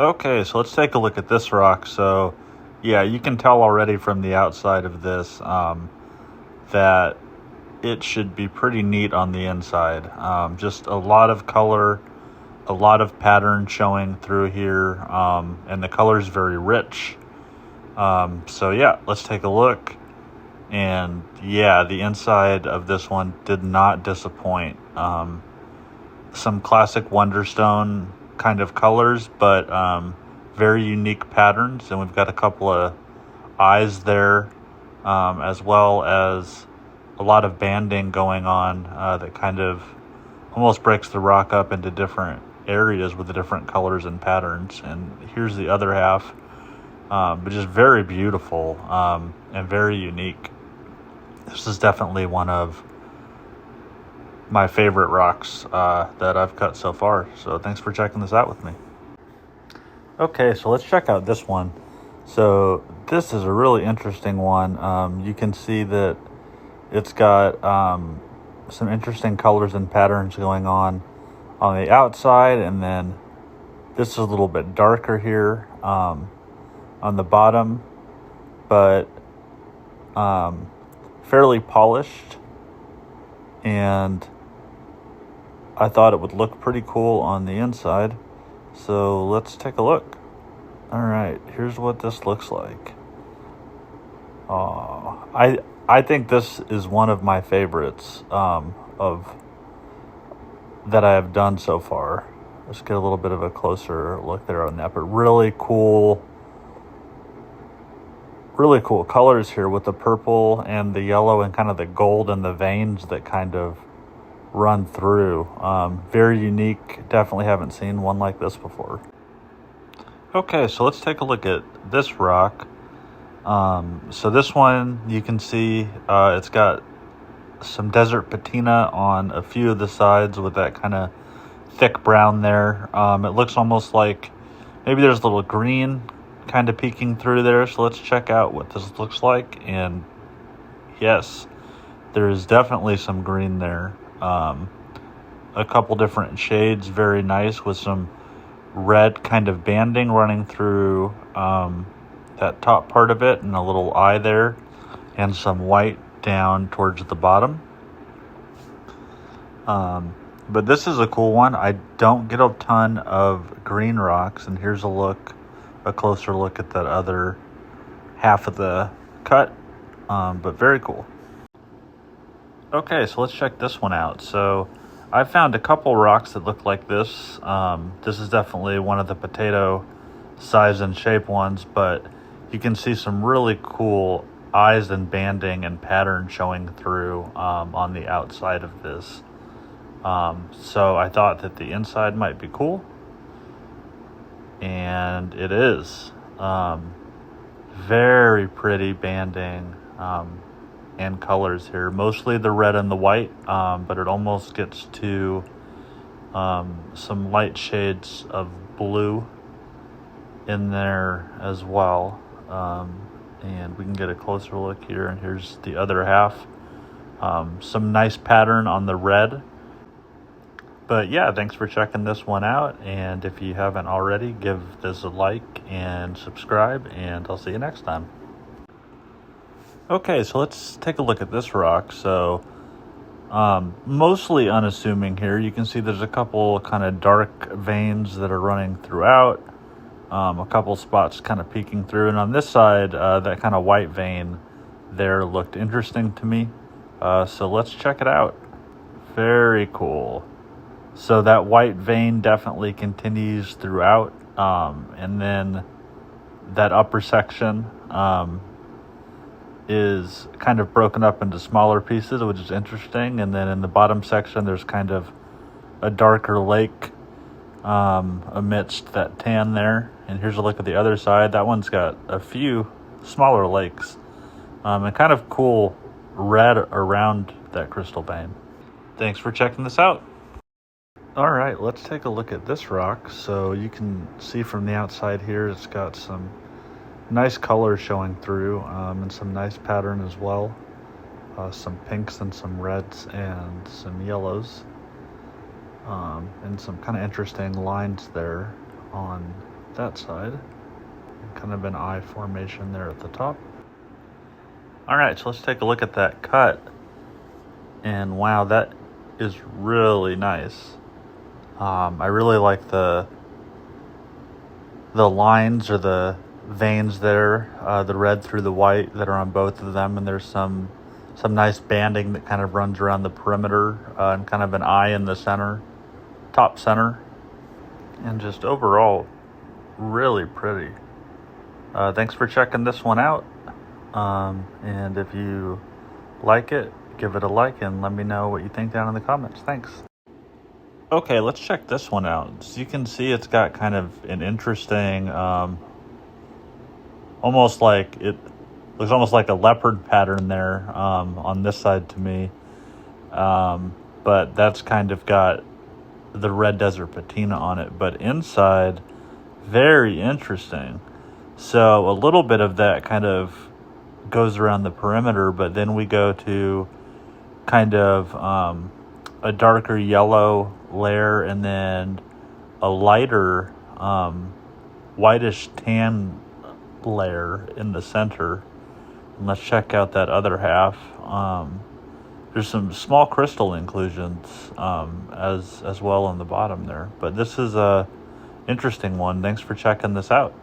Okay, so let's take a look at this rock. So, yeah, you can tell already from the outside of this that it should be pretty neat on the inside. Just a lot of color, a lot of pattern showing through here, and the color is very rich. So, yeah, let's take a look. And, yeah, the inside of this one did not disappoint. Some classic Wonderstone kind of colors, but very unique patterns, and we've got a couple of eyes there, as well as a lot of banding going on that kind of almost breaks the rock up into different areas with the different colors and patterns. And here's the other half, but just very beautiful and very unique. This is definitely one of my favorite rocks that I've cut so far. So thanks for checking this out with me. Okay, so let's check out this one. So this is a really interesting one. You can see that it's got some interesting colors and patterns going on the outside, and then this is a little bit darker here on the bottom, but fairly polished, and I thought it would look pretty cool on the inside. So let's take a look. All right, here's what this looks like. I think this is one of my favorites of that I have done so far. Let's get a little bit of a closer look there on that, but really cool colors here with the purple and the yellow and kind of the gold and the veins that kind of run through. Very unique. Definitely haven't seen one like this before. Okay, so let's take a look at this rock. So this one, you can see it's got some desert patina on a few of the sides with that kind of thick brown there. It looks almost like maybe there's a little green kind of peeking through there. So let's check out what this looks like. And yes, there is definitely some green there. A couple different shades, very nice, with some red kind of banding running through that top part of it, and a little eye there, and some white down towards the bottom. But this is a cool one. I don't get a ton of green rocks, and here's a closer look at that other half of the cut, but very cool. Okay, so let's check this one out. So I found a couple rocks that look like this. This is definitely one of the potato size and shape ones, but you can see some really cool eyes and banding and pattern showing through on the outside of this. So I thought that the inside might be cool, and it is. Very pretty banding and colors here, mostly the red and the white, but it almost gets to some light shades of blue in there as well. And we can get a closer look here, and here's the other half. Some nice pattern on the red. But yeah, thanks for checking this one out, and if you haven't already, give this a like and subscribe, and I'll see you next time. Okay, so let's take a look at this rock. So mostly unassuming here. You can see there's a couple kind of dark veins that are running throughout, a couple spots kind of peeking through, and on this side, that kind of white vein there looked interesting to me. So let's check it out. Very cool. So that white vein definitely continues throughout, and then that upper section is kind of broken up into smaller pieces, which is interesting. And then in the bottom section, there's kind of a darker lake amidst that tan there. And here's a look at the other side. That one's got a few smaller lakes and kind of cool red around that crystal vein. Thanks for checking this out. All right, let's take a look at this rock. So you can see from the outside here, it's got some nice color showing through, and some nice pattern as well. Some pinks and some reds and some yellows, and some kind of interesting lines there on that side. Kind of an eye formation there at the top. All right, so let's take a look at that cut. And wow, that is really nice. I really like the lines or the veins there, the red through the white that are on both of them, and there's some nice banding that kind of runs around the perimeter, and kind of an eye in the center, top center, and just overall really pretty. Thanks for checking this one out, and if you like it, give it a like and let me know what you think down in the comments. Thanks. Okay, let's check this one out. As you can see, it's got kind of an interesting, almost like it looks almost like a leopard pattern there, on this side to me. But that's kind of got the red desert patina on it. But inside, very interesting. So a little bit of that kind of goes around the perimeter, but then we go to kind of a darker yellow layer and then a lighter whitish tan layer in the center. And let's check out that other half. There's some small crystal inclusions as well on the bottom there, but this is a interesting one. Thanks for checking this out.